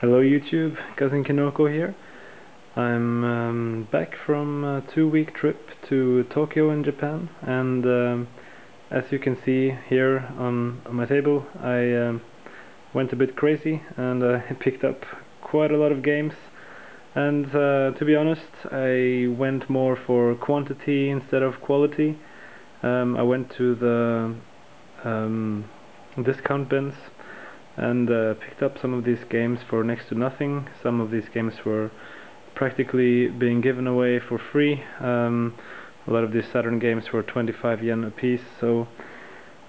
Hello YouTube, Cousin Kinoko here. I'm back from a 2-week trip to Tokyo in Japan, and as you can see here on my table, I went a bit crazy and I picked up quite a lot of games, and to be honest, I went more for quantity instead of quality. I went to the discount bins and picked up some of these games for next to nothing. Some of these games were practically being given away for free. A lot of these Saturn games were 25 yen a piece, so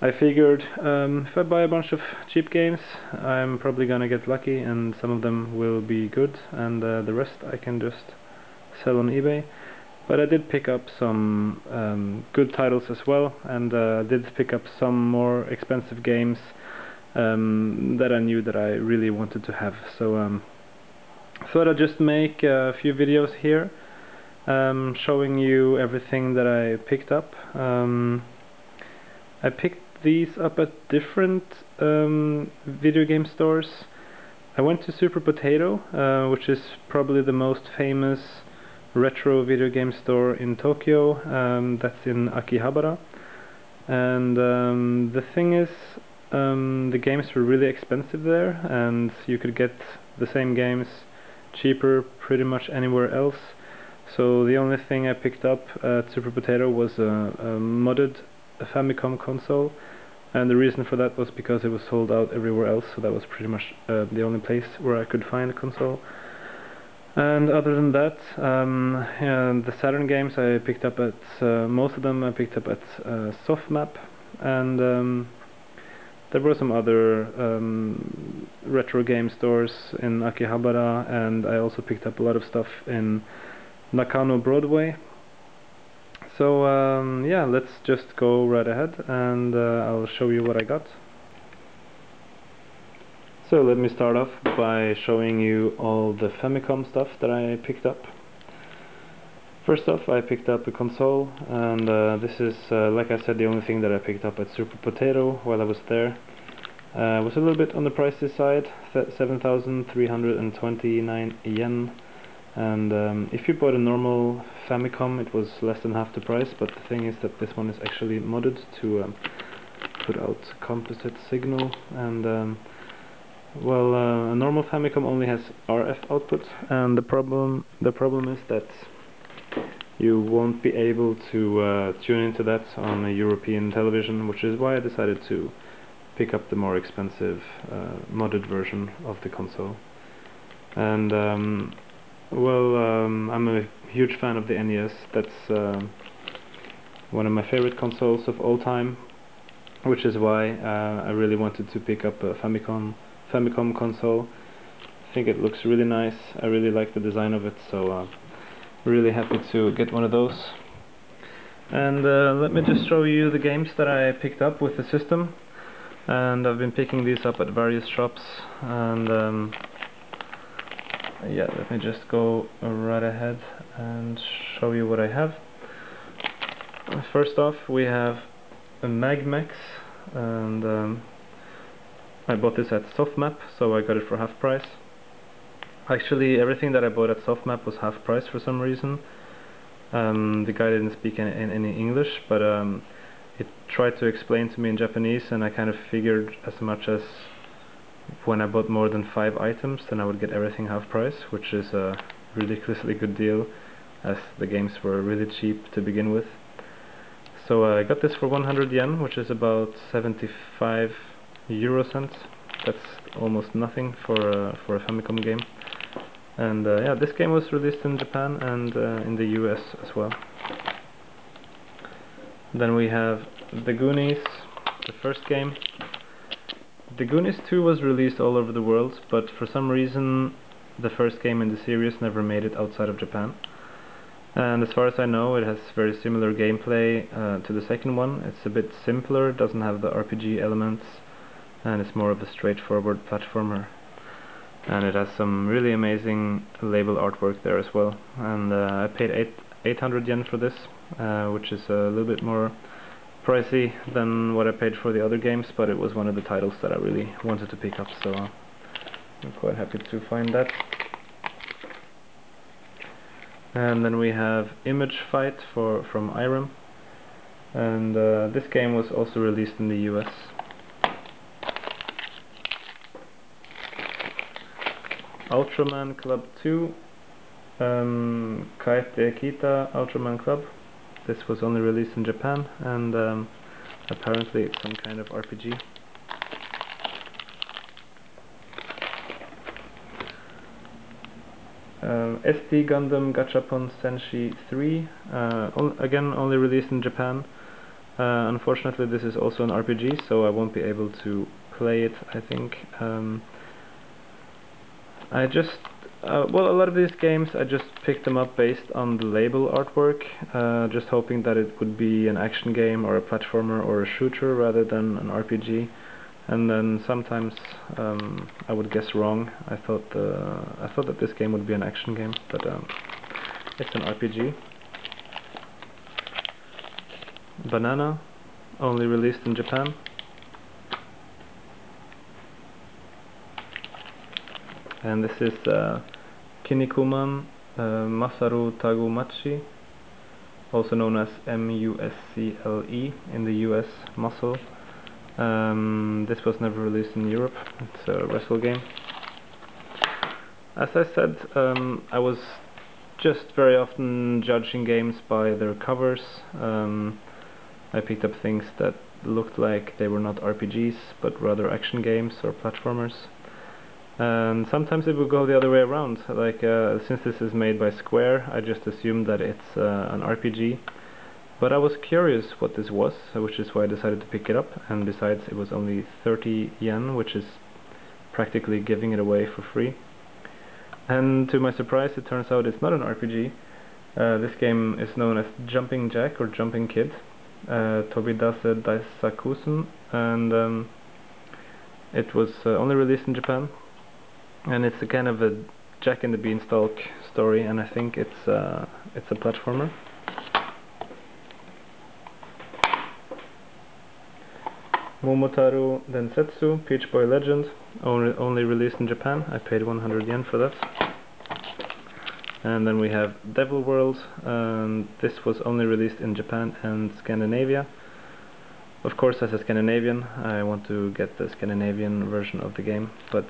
I figured if I buy a bunch of cheap games, I'm probably gonna get lucky and some of them will be good, and the rest I can just sell on eBay. But I did pick up some good titles as well, and did pick up some more expensive games that I knew that I really wanted to have. So thought I'd just make a few videos here showing you everything that I picked up. I picked these up at different video game stores. I went to Super Potato, which is probably the most famous retro video game store in Tokyo. That's in Akihabara, and the thing is, the games were really expensive there, and you could get the same games cheaper pretty much anywhere else. So the only thing I picked up at Super Potato was a modded Famicom console, and the reason for that was because it was sold out everywhere else, so that was pretty much the only place where I could find a console. And other than that, the Saturn games I picked up at, most of them I picked up at Softmap, and there were some other retro game stores in Akihabara, and I also picked up a lot of stuff in Nakano Broadway. So yeah, let's just go right ahead and I'll show you what I got. So let me start off by showing you all the Famicom stuff that I picked up. First off, I picked up a console, and this is, like I said, the only thing that I picked up at Super Potato while I was there. It was a little bit on the pricey side, 7,329 yen, and if you bought a normal Famicom it was less than half the price, but the thing is that this one is actually modded to put out composite signal, and well, a normal Famicom only has RF output, and the problem is that you won't be able to tune into that on a European television, which is why I decided to pick up the more expensive modded version of the console. And well, I'm a huge fan of the NES. That's one of my favorite consoles of all time, which is why I really wanted to pick up a Famicom console. I think it looks really nice. I really like the design of it, so really happy to get one of those. And let me just show you the games that I picked up with the system. And I've been picking these up at various shops, and yeah, let me just go right ahead and show you what I have. First off, we have a Magmax, and I bought this at Softmap, so I got it for half price. Actually, everything that I bought at Softmap was half price for some reason. The guy didn't speak any English, but it tried to explain to me in Japanese, and I kind of figured as much as when I bought more than 5 items, then I would get everything half price, which is a ridiculously good deal, as the games were really cheap to begin with. So I got this for 100 yen, which is about 75 euro cents. That's almost nothing for a Famicom game. And yeah, this game was released in Japan and in the US as well. Then we have The Goonies, the first game. The Goonies 2 was released all over the world, but for some reason the first game in the series never made it outside of Japan. And as far as I know, it has very similar gameplay to the second one. It's a bit simpler, doesn't have the RPG elements, and it's more of a straightforward platformer. And it has some really amazing label artwork there as well. And I paid 800 yen for this, which is a little bit more pricey than what I paid for the other games, but it was one of the titles that I really wanted to pick up, so I'm quite happy to find that. And then we have Image Fight from Irem, and this game was also released in the US. Ultraman Club 2, Kaite Kita Ultraman Club. This was only released in Japan, and apparently it's some kind of RPG. SD Gundam Gachapon Senshi 3, again only released in Japan. Unfortunately this is also an RPG, so I won't be able to play it, I think. Well, a lot of these games I just picked them up based on the label artwork, just hoping that it would be an action game or a platformer or a shooter rather than an RPG. And then sometimes I would guess wrong. I thought that this game would be an action game, but it's an RPG. Banana, only released in Japan. And this is Kinnikuman Masaru Tagumachi, also known as MUSCLE in the US, Muscle. This was never released in Europe. It's a wrestle game. As I said, I was just very often judging games by their covers. I picked up things that looked like they were not RPGs, but rather action games or platformers. And sometimes it would go the other way around, like since this is made by Square, I just assumed that it's an RPG. But I was curious what this was, which is why I decided to pick it up, and besides it was only 30 yen, which is practically giving it away for free. And to my surprise it turns out it's not an RPG. This game is known as Jumping Jack or Jumping Kid, Tobidase Daisakusen, and it was only released in Japan. And it's a kind of a Jack and the Beanstalk story, and I think it's a platformer. Momotaru Densetsu, Peach Boy Legend, only released in Japan. I paid 100 yen for that. And then we have Devil World, and this was only released in Japan and Scandinavia. Of course, as a Scandinavian, I want to get the Scandinavian version of the game, but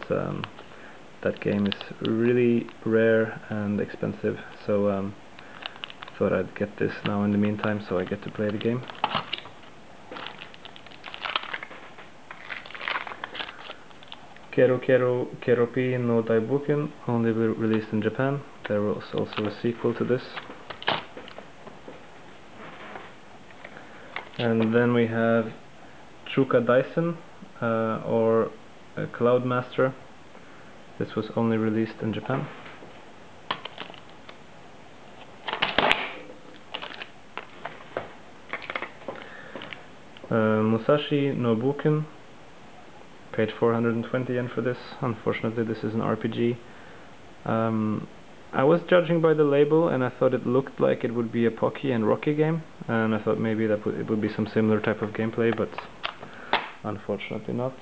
that game is really rare and expensive, so thought I'd get this now in the meantime, so I get to play the game. Keropi no Daibuken, only released in Japan. There was also a sequel to this. And then we have Chuka Daisen, or Cloudmaster. This was only released in Japan. Musashi no Buken, paid 420 yen for this. Unfortunately this is an RPG. I was judging by the label and I thought it looked like it would be a Pocky and Rocky game, and I thought maybe that it would be some similar type of gameplay, but unfortunately not.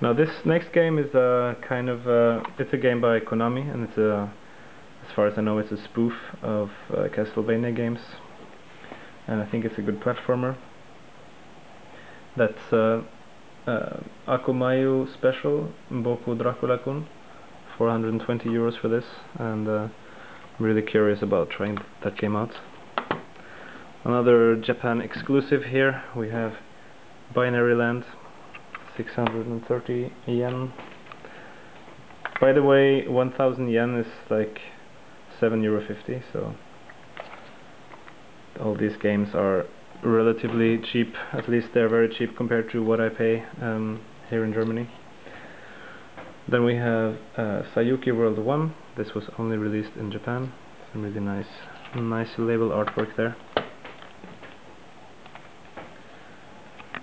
Now this next game is it's a game by Konami, and it's as far as I know, it's a spoof of Castlevania games, and I think it's a good platformer. That's Akumayu Special Boku Dracula-kun, 420 euros for this, and I'm really curious about trying that game out. Another Japan exclusive here, we have Binary Land, 630 yen. By the way, 1000 yen is like €7.50, so all these games are relatively cheap. At least they're very cheap compared to what I pay here in Germany. Then we have Sayuki World 1. This was only released in Japan. Some really nice label artwork there.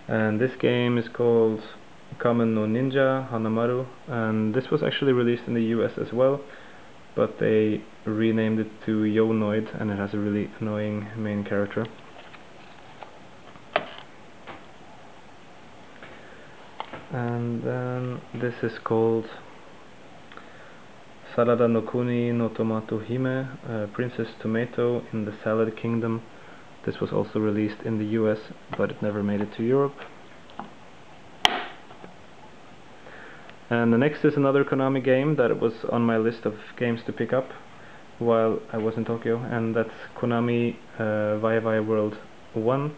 And this game is called Kamen no Ninja Hanamaru, and this was actually released in the US as well, but they renamed it to Yonoid, and it has a really annoying main character. And then this is called Salada no Kuni no Tomato Hime, Princess Tomato in the Salad Kingdom. This was also released in the US, but it never made it to Europe. And the next is another Konami game that was on my list of games to pick up while I was in Tokyo, and that's Konami Vai World 1,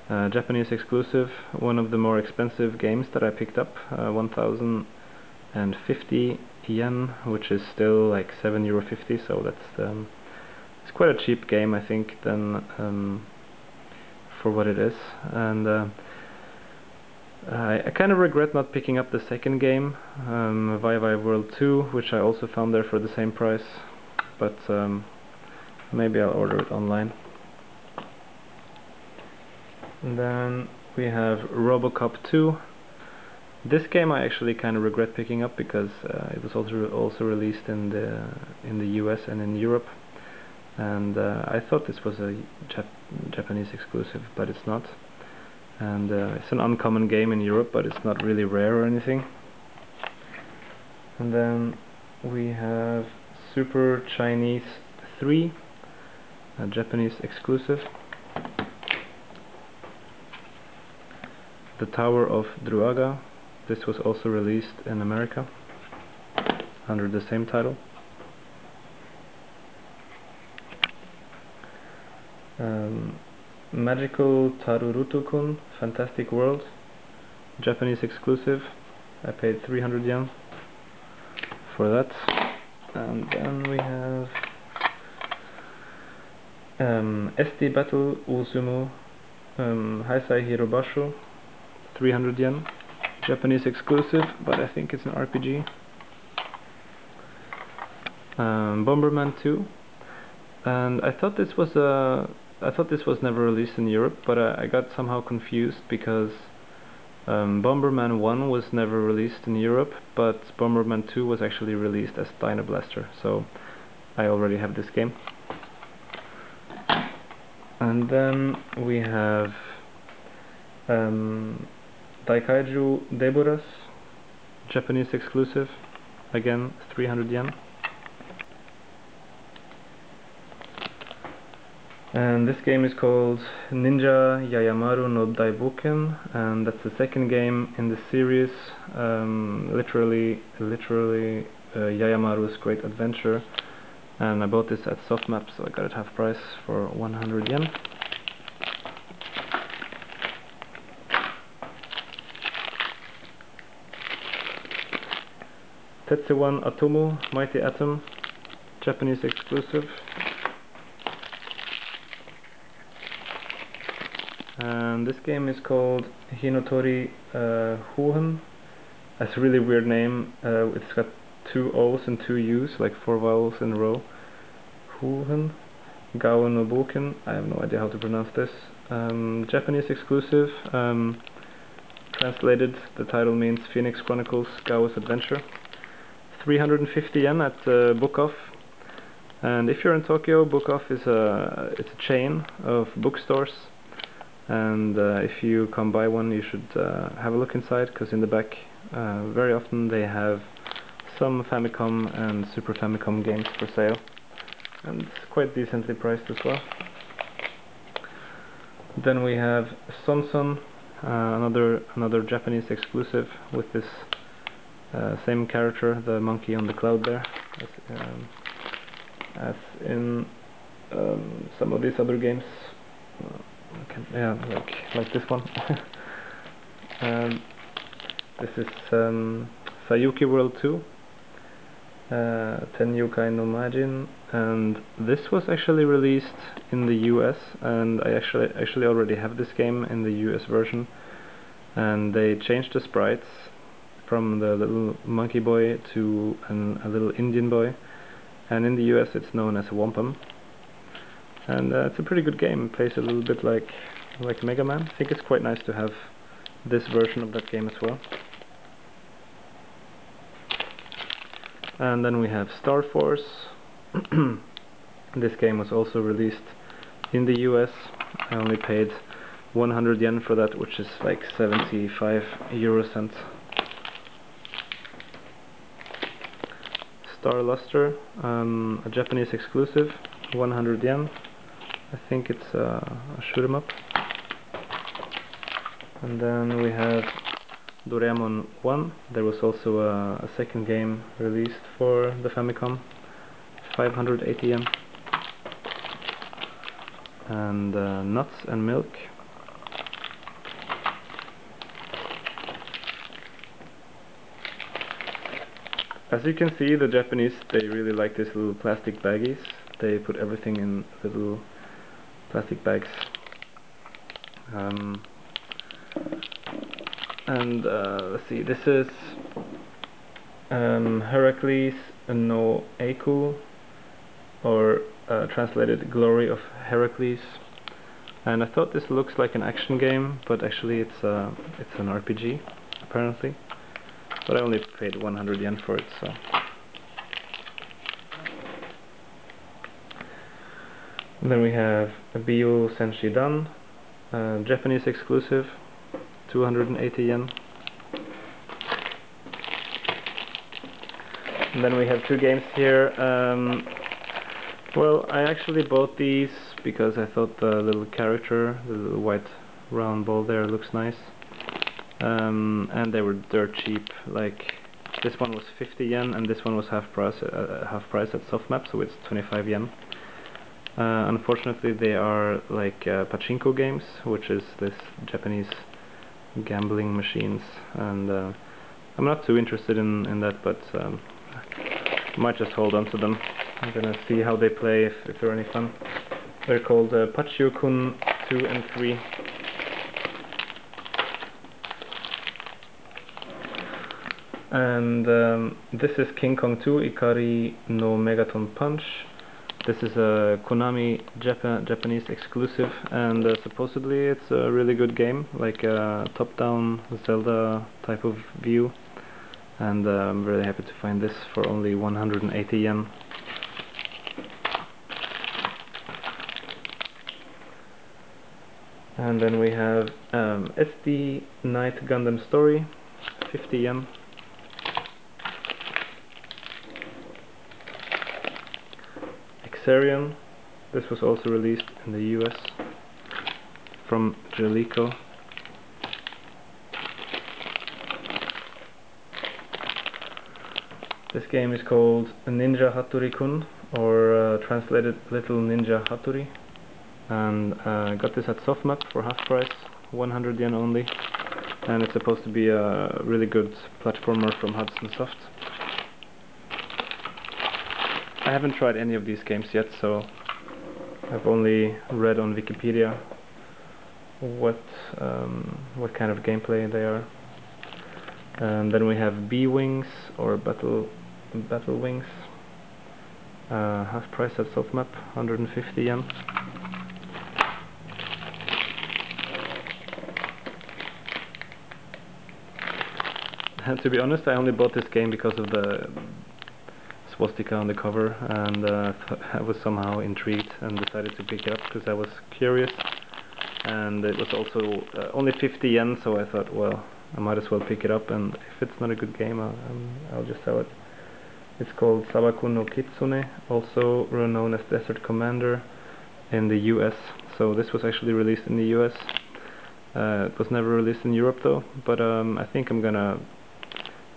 Japanese exclusive, one of the more expensive games that I picked up, 1050 yen, which is still like €7.50, so that's it's quite a cheap game, I think, then for what it is. And I kind of regret not picking up the second game, Vai World 2, which I also found there for the same price, but maybe I'll order it online. And then we have Robocop 2. This game I actually kind of regret picking up because it was also released in the US and in Europe, and I thought this was a Japanese exclusive, but it's not. And it's an uncommon game in Europe, but it's not really rare or anything. And then we have Super Chinese 3, a Japanese exclusive. The Tower of Druaga. This was also released in America under the same title. Magical Taruruto-kun, Fantastic World, Japanese exclusive. I paid 300 yen for that. And then we have SD Battle Usumu Heisei Hirobasho, 300 yen, Japanese exclusive, but I think it's an RPG. Bomberman 2, and I thought this was never released in Europe, but I got somehow confused because Bomberman 1 was never released in Europe, but Bomberman 2 was actually released as Dino Blaster, so I already have this game. And then we have Daikaiju Deborahs, Japanese exclusive, again 300 yen. And this game is called Ninja Yayamaru no Daiboken, and that's the second game in the series, literally Yayamaru's Great Adventure. And I bought this at Softmap, so I got it half price for 100 yen. Tetsuwan Atomu, Mighty Atom, Japanese exclusive. And this game is called Hinotori Huhan. That's a really weird name. It's got 2 O's and 2 U's, like 4 vowels in a row. Huhan. Gao no Boken. I have no idea how to pronounce this. Japanese exclusive. Translated, the title means Phoenix Chronicles Gao's Adventure. 350 yen at Book Off. And if you're in Tokyo, Book Off is it's a chain of bookstores. And if you come by one, you should have a look inside, because in the back very often they have some Famicom and Super Famicom games for sale, and it's quite decently priced as well. Then we have Sonson, another Japanese exclusive with this same character, the monkey on the cloud there, as in some of these other games. Yeah, like this one. This is Sayuki World 2, Tenyukai no Majin, and this was actually released in the US, and I actually already have this game in the US version, and they changed the sprites from the little monkey boy to a little Indian boy, and in the US it's known as Wampum. And it's a pretty good game. It plays a little bit like Mega Man. I think it's quite nice to have this version of that game as well. And then we have Star Force. This game was also released in the US. I only paid 100 yen for that, which is like 75 euro cents. Star Luster, a Japanese exclusive, 100 yen. I think it's a shoot 'em up. And then we have Doraemon 1. There was also a second game released for the Famicom, 580 yen. And Nuts and Milk. As you can see, the Japanese, they really like these little plastic baggies. They put everything in little plastic bags. Let's see, this is Heracles no Eiku, or translated Glory of Heracles. And I thought this looks like an action game, but actually it's an RPG, apparently. But I only paid 100 yen for it, so. And then we have a Bio Senshi Dan, Japanese exclusive, 280 yen. And then we have two games here. Well, I actually bought these because I thought the little character, the little white round ball there, looks nice. And they were dirt cheap. Like, this one was 50 yen and this one was half price at Softmap, so it's 25 yen. Unfortunately, they are like pachinko games, which is this Japanese gambling machines, and I'm not too interested in that, but I might just hold on to them. I'm gonna see how they play, if they're any fun. They're called Pachio-kun 2 and 3. And this is King Kong 2 Ikari no Megaton Punch. This is a Konami Japanese exclusive, and supposedly it's a really good game, like a top-down Zelda type of view. And I'm really happy to find this for only 180 yen. And then we have SD Night Gundam Story, 50 yen. Xerion, this was also released in the US from Jalico. This game is called Ninja Hattori-kun, or translated Little Ninja Hattori. And I got this at Softmap for half price, 100 yen only. And it's supposed to be a really good platformer from Hudson Soft. I haven't tried any of these games yet, so I've only read on Wikipedia what kind of gameplay they are. And then we have B-Wings, or Battle Wings, half price at Softmap, 150 yen. And to be honest, I only bought this game because of the swastika on the cover, and I was somehow intrigued and decided to pick it up because I was curious. And it was also only 50 yen, so I thought, well, I might as well pick it up, and if it's not a good game, I'll just sell it. It's called Sabaku no Kitsune, also known as Desert Commander in the US. So this was actually released in the US. It was never released in Europe though, but I think I'm gonna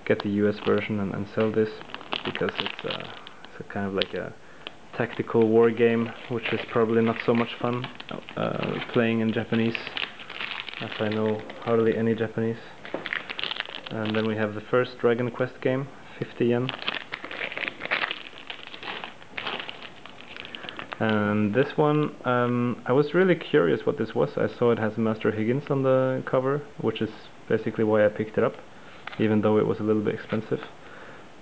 get the US version and sell this, because it's a kind of like a tactical war game, which is probably not so much fun playing in Japanese, as I know hardly any Japanese. And then we have the first Dragon Quest game, 50 yen. And this one, I was really curious what this was. I saw it has Master Higgins on the cover, which is basically why I picked it up, even though it was a little bit expensive.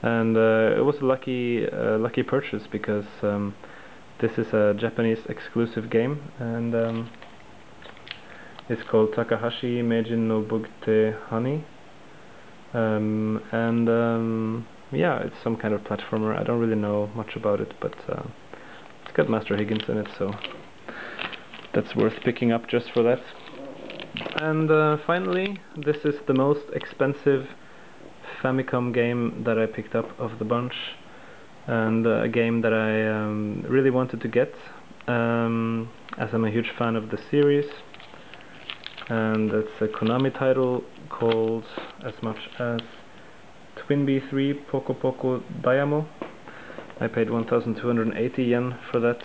And it was a lucky purchase, because this is a Japanese exclusive game, and it's called Takahashi Meijin no Bugte Honey. Yeah, it's some kind of platformer. I don't really know much about it, but it's got Master Higgins in it, so that's worth picking up just for that. And finally, this is the most expensive Famicom game that I picked up of the bunch, and a game that I really wanted to get, as I'm a huge fan of the series. And it's a Konami title called as much as Twinbee 3 Poco Poco Diamo. I paid 1,280 yen for that,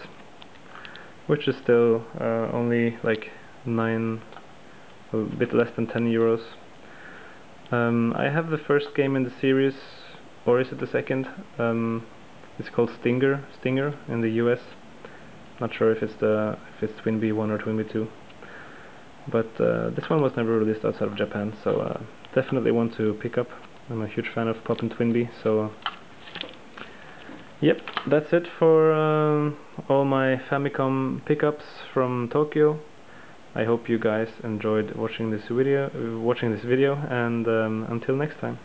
which is still only like a bit less than 10 euros. I have the first game in the series, or is it the second? It's called Stinger in the US. Not sure if it's Twinbee 1 or Twinbee 2. But this one was never released outside of Japan, so definitely one to pick up. I'm a huge fan of Pop and Twinbee, so yep, that's it for all my Famicom pickups from Tokyo. I hope you guys enjoyed watching this video, and until next time.